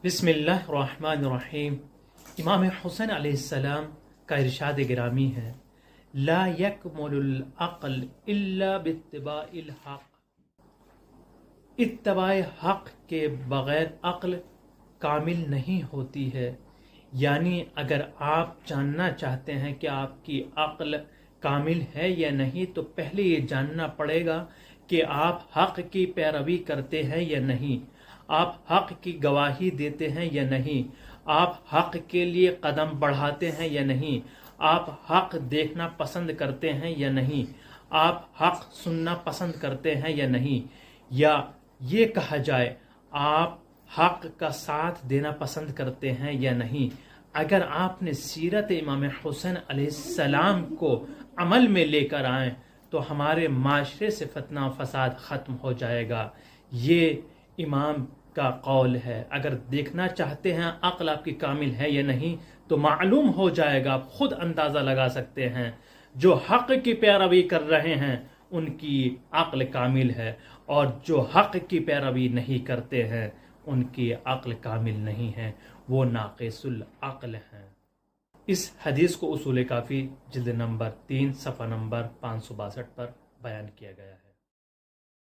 बिस्मिल्लाहिर्रहमानिर्रहीम। इमाम हुसैन अलैहिस्सलाम का इरशाद गिरामी है, ला यकमुलुल अक़्ल इल्ला बित्तिबाइल हक़। इत्तिबाए हक़ के बग़ैर अक़्ल कामिल नहीं होती है। यानी अगर आप जानना चाहते हैं कि आपकी अक़्ल कामिल है या नहीं, तो पहले ये जानना पड़ेगा कि आप हक़ की पैरवी करते हैं या नहीं, आप हक़ की गवाही देते हैं या नहीं, आप हक़ के लिए कदम बढ़ाते हैं या नहीं, आप हक़ देखना पसंद करते हैं या नहीं, आप हक़ सुनना पसंद करते हैं या नहीं, या ये कहा जाए आप हक़ का साथ देना पसंद करते हैं या नहीं। अगर आपने सीरत इमाम हुसैन अलैहिस्सलाम को अमल में लेकर आए तो हमारे माशरे से फितना फसाद ख़त्म हो जाएगा। ये इमाम का कौल है। अगर देखना चाहते हैं अक्ल आपकी कामिल है या नहीं, तो मालूम हो जाएगा, आप खुद अंदाज़ा लगा सकते हैं। जो हक़ की पैरवी कर रहे हैं उनकी अक्ल कामिल है, और जो हक़ की पैरवी नहीं करते हैं उनकी अक्ल कामिल नहीं है, वो नाक़िसुल अक्ल हैं। इस हदीस को उसूल काफ़ी जिल्द नंबर 3 सफ़ा नंबर 562 पर बयान किया गया है।